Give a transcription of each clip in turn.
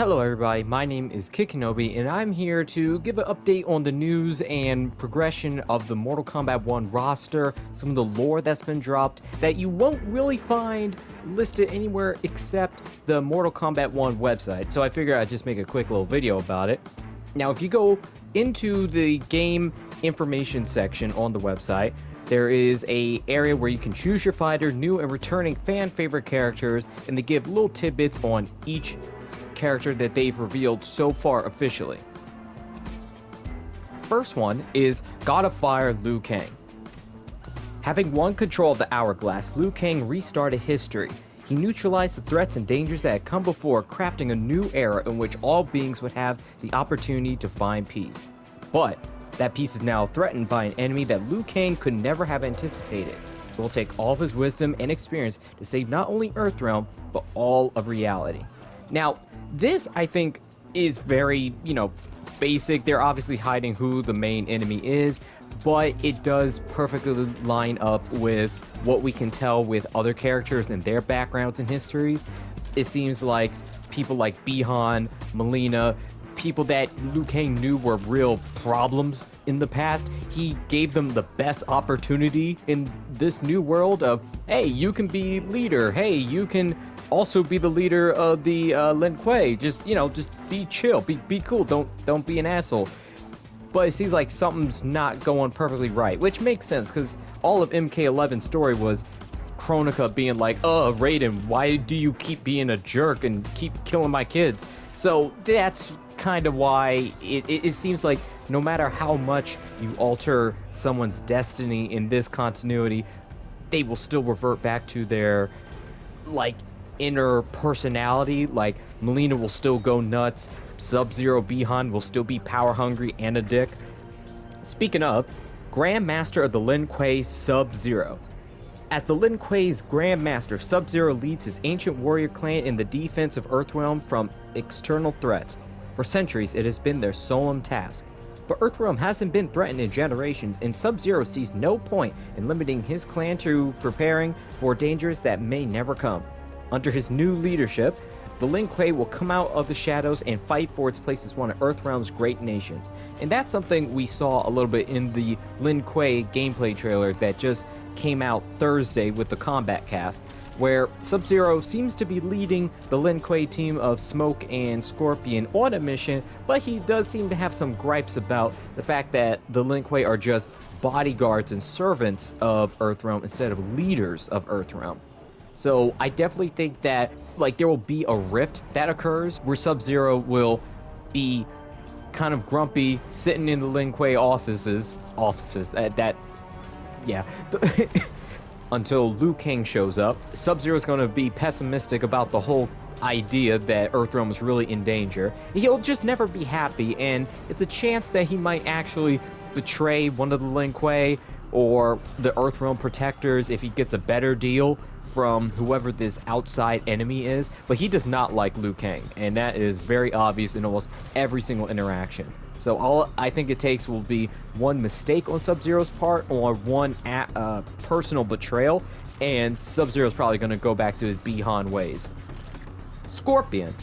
Hello everybody, my name is KidKinobi and I'm here to give an update on the news and progression of the Mortal Kombat 1 roster, some of the lore that's been dropped that you won't really find listed anywhere except the Mortal Kombat 1 website, so I figured I'd just make a quick little video about it. Now if you go into the game information section on the website, there is a area where you can choose your fighter, new and returning fan favorite characters, and they give little tidbits on each character that they've revealed so far officially. First one is God of Fire Liu Kang. Having won control of the Hourglass, Liu Kang restarted history. He neutralized the threats and dangers that had come before, crafting a new era in which all beings would have the opportunity to find peace. But that peace is now threatened by an enemy that Liu Kang could never have anticipated. It will take all of his wisdom and experience to save not only Earthrealm, but all of reality. Now, this, I think, is very, basic. They're obviously hiding who the main enemy is, but it does perfectly line up with what we can tell with other characters and their backgrounds and histories. It seems like people like Bihan, Melina, people that Liu Kang knew were real problems in the past, he gave them the best opportunity in this new world of, hey, you can be leader, hey, you can also be the leader of the Lin Kuei. Just be chill, be cool, don't be an asshole. But it seems like something's not going perfectly right, which makes sense because all of MK11's story was Kronika being like, Raiden, why do you keep being a jerk and keep killing my kids? So that's kind of why it seems like no matter how much you alter someone's destiny in this continuity, they will still revert back to their inner personality. Like Melina will still go nuts, Sub-Zero Bihan will still be power hungry and a dick. Speaking of, Grand Master of the Lin Kuei, Sub-Zero. As the Lin Kuei's Grand Master, Sub-Zero leads his ancient warrior clan in the defense of Earthrealm from external threats. For centuries, it has been their solemn task. But Earthrealm hasn't been threatened in generations, and Sub-Zero sees no point in limiting his clan to preparing for dangers that may never come. Under his new leadership, the Lin Kuei will come out of the shadows and fight for its place as one of Earthrealm's great nations. And that's something we saw a little bit in the Lin Kuei gameplay trailer that just came out Thursday with the combat cast, where Sub-Zero seems to be leading the Lin Kuei team of Smoke and Scorpion on a mission, but he does seem to have some gripes about the fact that the Lin Kuei are just bodyguards and servants of Earthrealm instead of leaders of Earthrealm. So I definitely think that there will be a rift that occurs where Sub-Zero will be kind of grumpy, sitting in the Lin Kuei offices, until Liu Kang shows up. Sub-Zero is going to be pessimistic about the whole idea that Earthrealm is really in danger. He'll just never be happy, and it's a chance that he might actually betray one of the Lin Kuei or the Earthrealm protectors if he gets a better deal from whoever this outside enemy is. But he does not like Liu Kang, and that is very obvious in almost every single interaction. So all I think it takes will be one mistake on Sub-Zero's part or one personal betrayal, and Sub-Zero's probably going to go back to his Bihan ways. Scorpion.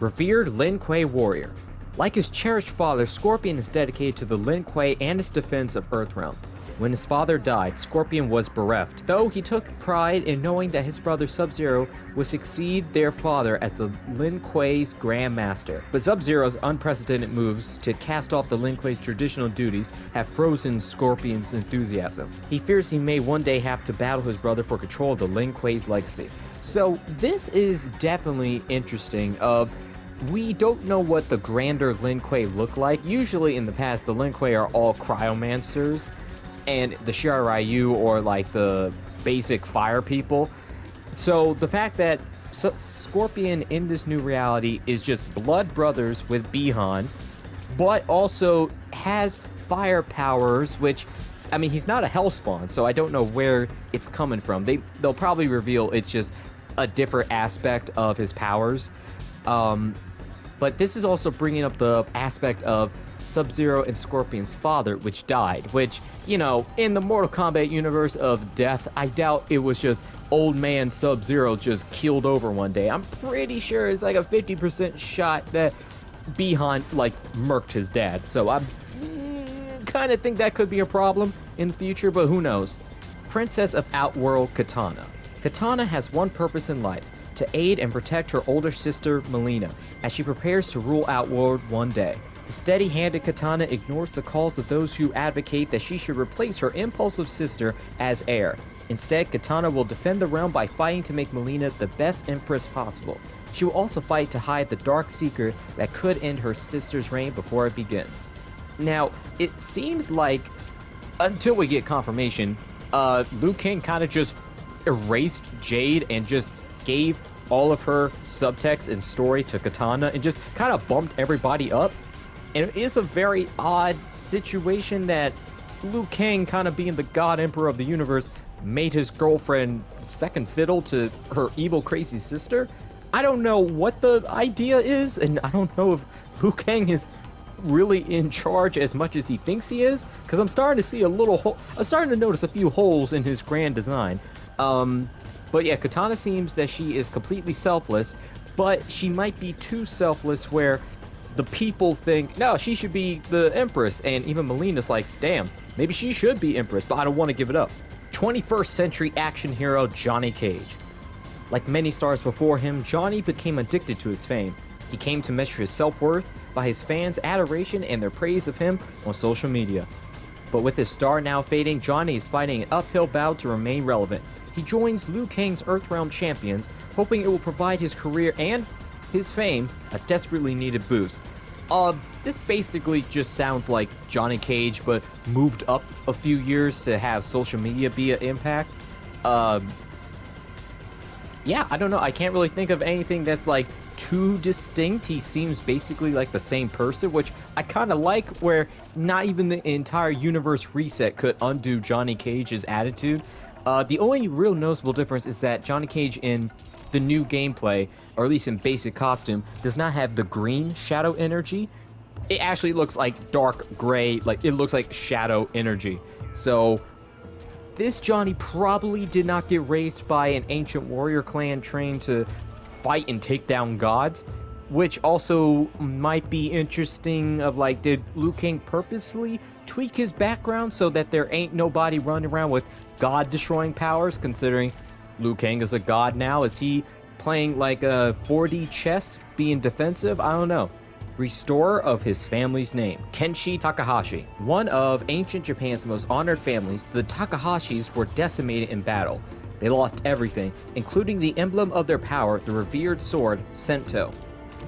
Revered Lin Kuei warrior. Like his cherished father, Scorpion is dedicated to the Lin Kuei and its defense of Earthrealm. When his father died, Scorpion was bereft, though he took pride in knowing that his brother Sub-Zero would succeed their father as the Lin Kuei's Grand Master. But Sub-Zero's unprecedented moves to cast off the Lin Kuei's traditional duties have frozen Scorpion's enthusiasm. He fears he may one day have to battle his brother for control of the Lin Kuei's legacy. So this is definitely interesting. We don't know what the grander Lin Kuei look like. Usually in the past, the Lin Kuei are all cryomancers, and the Shirai Ryu or the basic fire people. So the fact that Scorpion in this new reality is just blood brothers with Bihan, but also has fire powers, which, I mean, he's not a Hellspawn, so I don't know where it's coming from. They'll probably reveal it's just a different aspect of his powers. But this is also bringing up the aspect of Sub-Zero and Scorpion's father, which died, which, in the Mortal Kombat universe of death, I doubt it was just old man Sub-Zero just keeled over one day. I'm pretty sure it's like a 50% shot that Bihan, like, murked his dad. So I kind of think that could be a problem in the future, but who knows. Princess of Outworld Katana. Katana has one purpose in life, to aid and protect her older sister, Melina, as she prepares to rule Outworld one day. The steady-handed Katana ignores the calls of those who advocate that she should replace her impulsive sister as heir. Instead, Katana will defend the realm by fighting to make Melina the best empress possible. She will also fight to hide the dark secret that could end her sister's reign before it begins. Now, it seems like, until we get confirmation, Liu Kang kind of just erased Jade and just gave all of her subtext and story to Katana and just kind of bumped everybody up. And it is a very odd situation that Liu Kang, kind of being the god emperor of the universe, made his girlfriend second fiddle to her evil crazy sister. I don't know what the idea is, and I don't know if Liu Kang is really in charge as much as he thinks he is, because I'm starting to see I'm starting to notice a few holes in his grand design. But yeah, Katana seems that she is completely selfless, but she might be too selfless where the people think, no, she should be the empress, and even Melina's like, damn, maybe she should be empress, but I don't want to give it up. 21st century action hero Johnny Cage. Like many stars before him, Johnny became addicted to his fame. He came to measure his self-worth by his fans' adoration and their praise of him on social media. But with his star now fading, Johnny is fighting an uphill battle to remain relevant. He joins Liu Kang's Earthrealm champions, hoping it will provide his career and his fame a desperately needed boost. This basically just sounds like Johnny Cage, but moved up a few years to have social media be an impact. Yeah, I don't know. I can't really think of anything that's like too distinct. He seems basically like the same person, which I kind of like, where not even the entire universe reset could undo Johnny Cage's attitude. The only real noticeable difference is that Johnny Cage in the new gameplay, or at least in basic costume, does not have the green shadow energy. It actually looks like dark gray, like it looks like shadow energy. So this Johnny probably did not get raised by an ancient warrior clan trained to fight and take down gods, which also might be interesting of like, did Liu Kang purposely tweak his background so that there ain't nobody running around with god-destroying powers, considering Liu Kang is a god now? Is he playing like a 4D chess, being defensive? I don't know. Restorer of his family's name, Kenshi Takahashi. One of ancient Japan's most honored families, the Takahashis were decimated in battle. They lost everything, including the emblem of their power, the revered sword, Sento.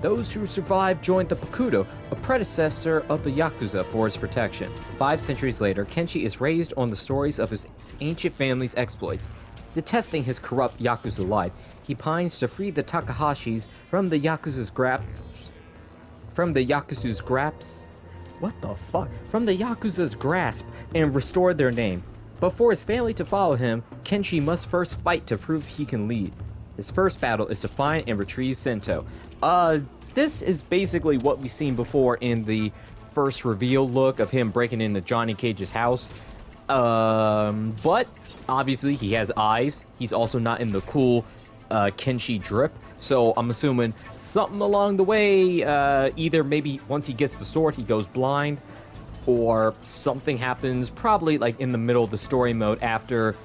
Those who survived joined the Bakudo, a predecessor of the Yakuza, for its protection. 5 centuries later, Kenshi is raised on the stories of his ancient family's exploits. Detesting his corrupt Yakuza life, he pines to free the Takahashis from the Yakuza's grasp. From the Yakuza's grasp and restore their name. But for his family to follow him, Kenshi must first fight to prove he can lead. His first battle is to find and retrieve Sento. This is basically what we've seen before in the first reveal look of him breaking into Johnny Cage's house. But obviously he has eyes. He's also not in the cool Kenshi drip. So I'm assuming something along the way, either maybe once he gets the sword he goes blind, or something happens probably like in the middle of the story mode after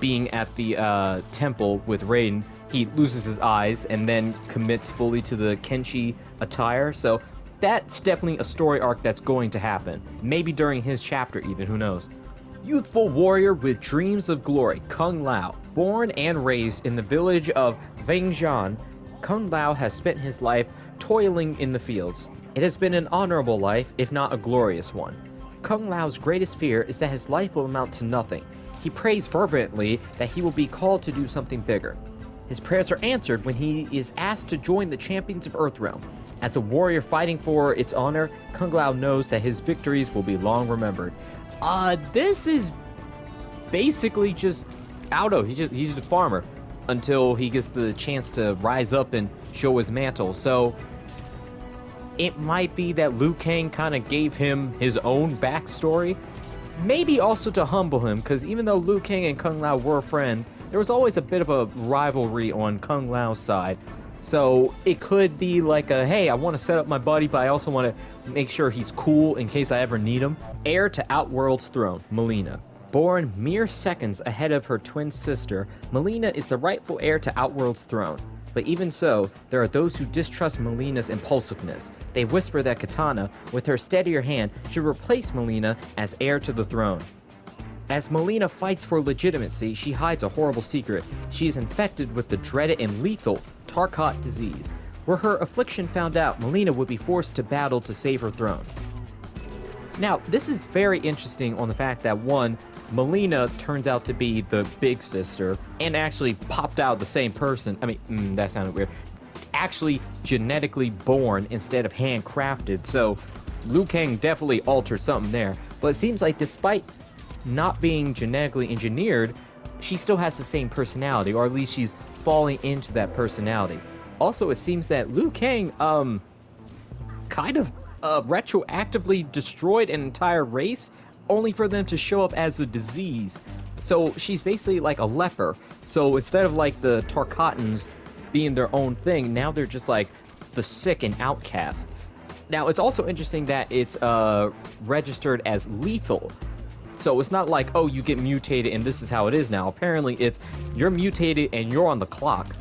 being at the temple with Raiden. He loses his eyes and then commits fully to the Kenshi attire. So that's definitely a story arc that's going to happen. Maybe during his chapter even, who knows. Youthful warrior with dreams of glory, Kung Lao. Born and raised in the village of Wengjian, Kung Lao has spent his life toiling in the fields. It has been an honorable life, if not a glorious one. Kung Lao's greatest fear is that his life will amount to nothing. He prays fervently that he will be called to do something bigger. His prayers are answered when he is asked to join the champions of Earthrealm. As a warrior fighting for its honor, Kung Lao knows that his victories will be long remembered. This is basically just Aldo. He's a farmer until he gets the chance to rise up and show his mantle. So it might be that Liu Kang kind of gave him his own backstory. Maybe also to humble him, because even though Liu Kang and Kung Lao were friends, there was always a bit of a rivalry on Kung Lao's side. So it could be like a, hey, I want to set up my buddy, but I also want to make sure he's cool in case I ever need him. Heir to Outworld's throne, Mileena. Born mere seconds ahead of her twin sister, Mileena is the rightful heir to Outworld's throne. But even so, there are those who distrust Mileena's impulsiveness. They whisper that Kitana, with her steadier hand, should replace Mileena as heir to the throne. As Mileena fights for legitimacy, she hides a horrible secret. She is infected with the dreaded and lethal Tarkat disease. Were her affliction found out, Mileena would be forced to battle to save her throne. Now, this is very interesting on the fact that, one, Mileena turns out to be the big sister, and actually popped out the same person. I mean, that sounded weird. Actually genetically born instead of handcrafted, so Liu Kang definitely altered something there. But it seems like despite not being genetically engineered, she still has the same personality, or at least she's falling into that personality. Also, it seems that Liu Kang, kind of retroactively destroyed an entire race, only for them to show up as a disease. So she's basically like a leper. So instead of like the Tarkatans being their own thing, now they're just like the sick and outcast. Now, it's also interesting that it's registered as lethal. So it's not like, oh, you get mutated and this is how it is now. Apparently it's, you're mutated and you're on the clock.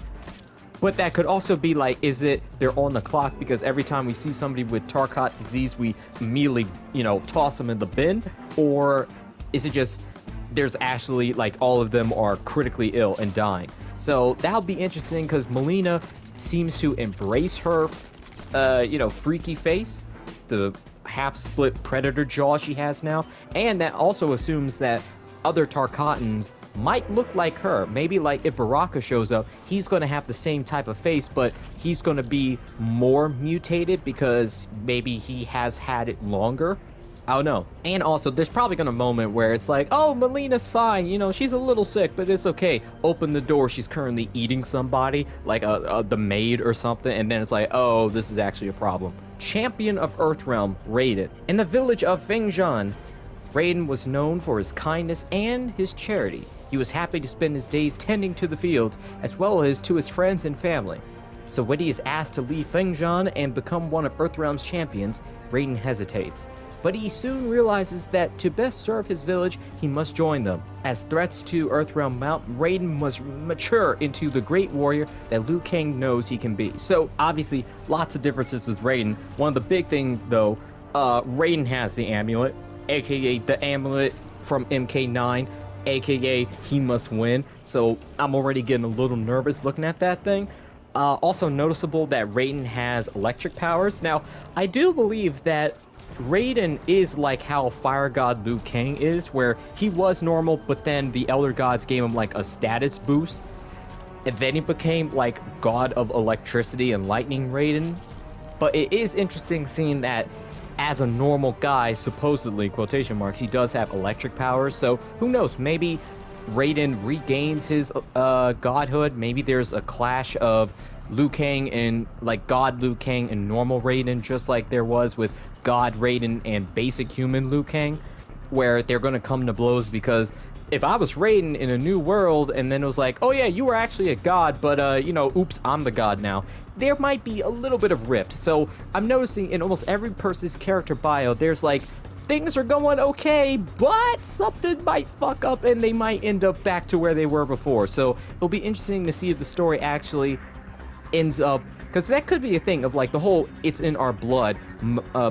But that could also be like, is it they're on the clock because every time we see somebody with Tarkat disease, we immediately, toss them in the bin? Or is it just there's actually, like, all of them are critically ill and dying? So that'll be interesting because Mileena seems to embrace her, freaky face, the half-split predator jaw she has now. And that also assumes that other Tarkatans might look like her. Maybe like if Baraka shows up, he's going to have the same type of face, but he's going to be more mutated because maybe he has had it longer. I don't know. And also, there's probably going to be a moment where it's like, oh, Melina's fine, she's a little sick, but it's okay. Open the door, she's currently eating somebody, like the maid or something, and then it's like, oh, this is actually a problem. Champion of Earthrealm, Raiden. In the village of Fengjian, Raiden was known for his kindness and his charity. He was happy to spend his days tending to the fields, as well as to his friends and family. So when he is asked to leave Fengjian and become one of Earthrealm's champions, Raiden hesitates. But he soon realizes that to best serve his village, he must join them. As threats to Earthrealm mount, Raiden must mature into the great warrior that Liu Kang knows he can be. So obviously, lots of differences with Raiden. One of the big things, though, Raiden has the amulet, aka the amulet from MK9, aka he must win. So I'm already getting a little nervous looking at that thing. Also noticeable that Raiden has electric powers. Now, I do believe that Raiden is like how Fire God Liu Kang is, where he was normal, but then the Elder Gods gave him like a status boost, and then he became like God of Electricity and Lightning Raiden. But it is interesting seeing that as a normal guy, supposedly, quotation marks, he does have electric powers. So who knows, maybe Raiden regains his godhood. Maybe there's a clash of Liu Kang and like God Liu Kang and normal Raiden, just like there was with God Raiden and basic human Liu Kang, where they're going to come to blows. Because if I was Raiden in a new world and then it was like, oh yeah, you were actually a god, but oops, I'm the god now, there might be a little bit of rift. So I'm noticing in almost every person's character bio, there's like, things are going okay, but something might fuck up and they might end up back to where they were before. So it'll be interesting to see if the story actually ends up, because that could be a thing of like the whole it's in our blood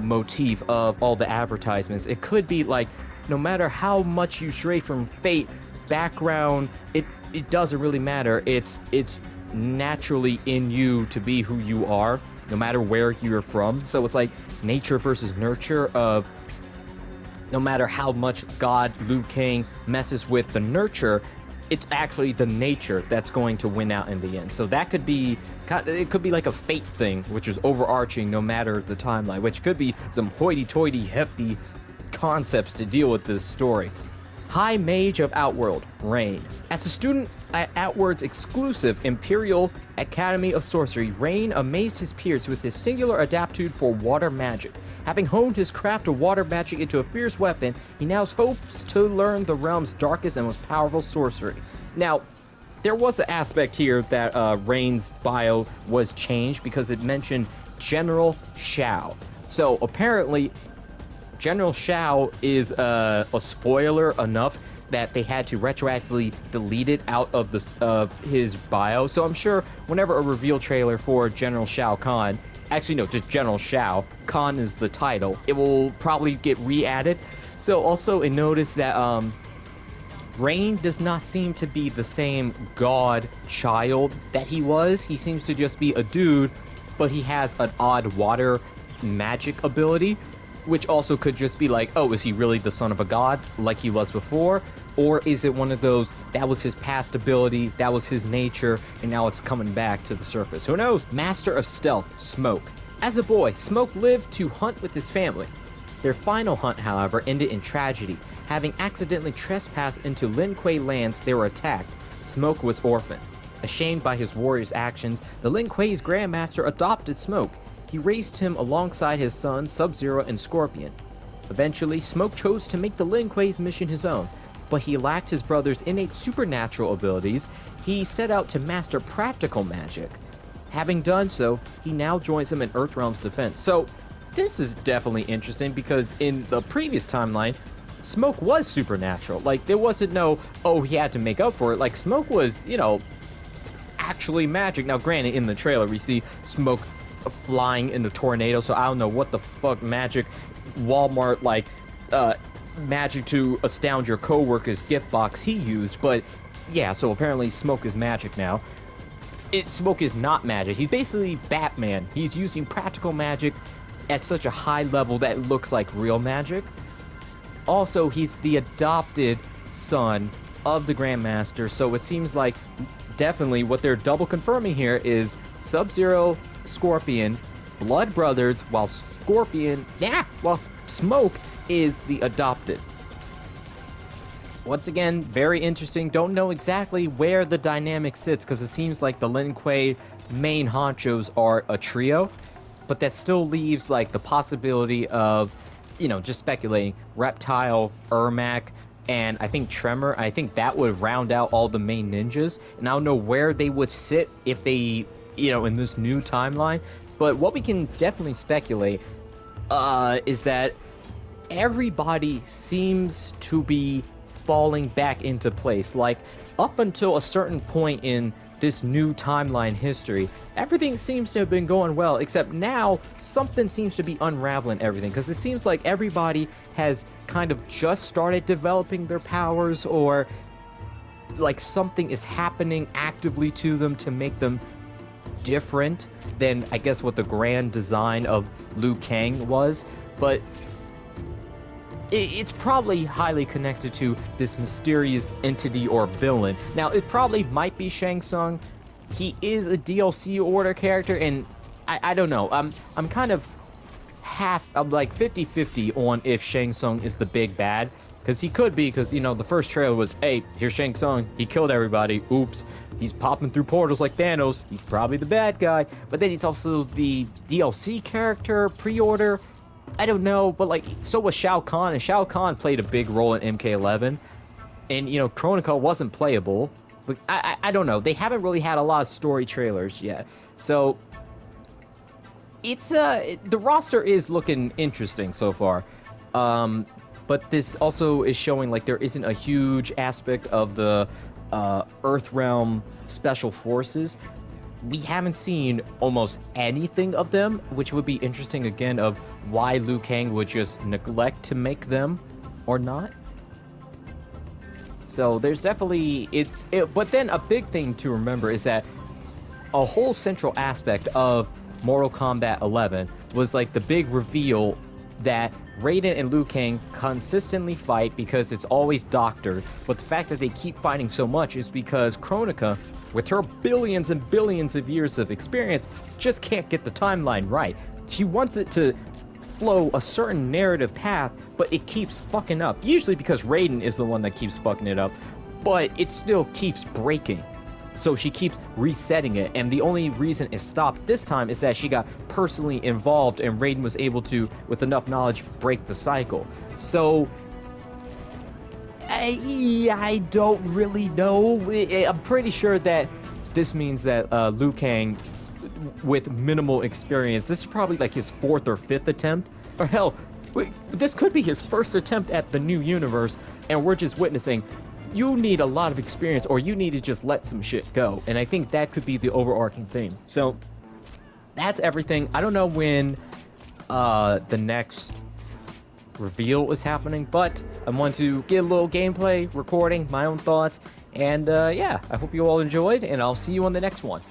motif of all the advertisements. It could be like, no matter how much you stray from fate, background, it doesn't really matter. It's naturally in you to be who you are, no matter where you're from. So it's like nature versus nurture of, no matter how much God Liu Kang messes with the nurture, it's actually the nature that's going to win out in the end. So that could be, it could be like a fate thing, which is overarching no matter the timeline, which could be some hoity-toity, hefty concepts to deal with this story. High Mage of Outworld, Rain. As a student at Outworld's exclusive Imperial Academy of Sorcery, Rain amazed his peers with his singular adaptitude for water magic. Having honed his craft of water magic into a fierce weapon, he now hopes to learn the realm's darkest and most powerful sorcery. Now, there was an aspect here that Rain's bio was changed because it mentioned General Shao. So apparently, General Shao is a spoiler enough that they had to retroactively delete it out of his bio. So I'm sure whenever a reveal trailer for General Shao Kahn, actually no, just General Shao Kahn is the title, it will probably get re-added. So also notice that Rain does not seem to be the same god child that he was. He seems to just be a dude, but he has an odd water magic ability, which also could just be like, oh, is he really the son of a god like he was before? Or is it one of those, that was his past ability, that was his nature, and now it's coming back to the surface? Who knows? Master of Stealth, Smoke. As a boy, Smoke lived to hunt with his family. Their final hunt, however, ended in tragedy. Having accidentally trespassed into Lin Kuei lands, they were attacked. Smoke was orphaned. Ashamed by his warrior's actions, the Lin Kuei's Grandmaster adopted Smoke. He raised him alongside his sons Sub-Zero and Scorpion. Eventually, Smoke chose to make the Lin Kuei's mission his own, but he lacked his brother's innate supernatural abilities. He set out to master practical magic. Having done so, he now joins them in Earthrealm's defense. So, this is definitely interesting because in the previous timeline, Smoke was supernatural. Like, there wasn't no, oh, he had to make up for it. Like, Smoke was, actually magic. Now, granted, in the trailer, we see Smoke flying in the tornado, so I don't know what the fuck magic Walmart, magic to astound your coworkers gift box he used, but yeah, so apparently Smoke is magic now. Smoke is not magic. He's basically Batman. He's using practical magic at such a high level that it looks like real magic. Also, he's the adopted son of the Grandmaster, so it seems like definitely what they're double confirming here is Sub-Zero, Scorpion, blood brothers, while Smoke is the adopted. Once again, very interesting. Don't know exactly where the dynamic sits because it seems like the Lin Kuei main honchos are a trio, but that still leaves like the possibility of, just speculating, Reptile, Ermac, and I think Tremor. I think that would round out all the main ninjas, and I don't know where they would sit if they, in this new timeline. But what we can definitely speculate is that everybody seems to be falling back into place. Like, up until a certain point in this new timeline history, everything seems to have been going well, except now something seems to be unraveling everything, because it seems like everybody has kind of just started developing their powers, or like something is happening actively to them to make them different than, I guess, what the grand design of Liu Kang was. But it's probably highly connected to this mysterious entity or villain. Now, it probably might be Shang Tsung. He is a DLC order character, and I don't know. I'm kind of I'm like 50-50 on if Shang Tsung is the big bad. Because he could be, because, the first trailer was, hey, here's Shang Tsung. He killed everybody. Oops. He's popping through portals like Thanos. He's probably the bad guy. But then he's also the DLC character, pre-order. I don't know, but so was Shao Kahn, and Shao Kahn played a big role in MK11, and Chronica wasn't playable, but I don't know, they haven't really had a lot of story trailers yet, so it's the roster is looking interesting so far, but this also is showing there isn't a huge aspect of the Earthrealm Special Forces. We haven't seen almost anything of them, which would be interesting again of why Liu Kang would just neglect to make them or not. So there's definitely but then a big thing to remember is that a whole central aspect of Mortal Kombat 11 was the big reveal that Raiden and Liu Kang consistently fight because it's always doctored, but the fact that they keep fighting so much is because Chronica, with her billions and billions of years of experience, just can't get the timeline right. She wants it to flow a certain narrative path, but it keeps fucking up. Usually because Raiden is the one that keeps fucking it up, but it still keeps breaking. So she keeps resetting it, and the only reason it stopped this time is that she got personally involved and Raiden was able to, with enough knowledge, break the cycle. So I don't really know. I'm pretty sure that this means that Liu Kang, with minimal experience, this is probably like his 4th or 5th attempt, or hell, this could be his first attempt at the new universe, and we're just witnessing. You need a lot of experience, or you need to just let some shit go, and I think that could be the overarching theme. So that's everything. I don't know when the next reveal is happening, but I want to get a little gameplay recording, my own thoughts, and yeah, I hope you all enjoyed, and I'll see you on the next one.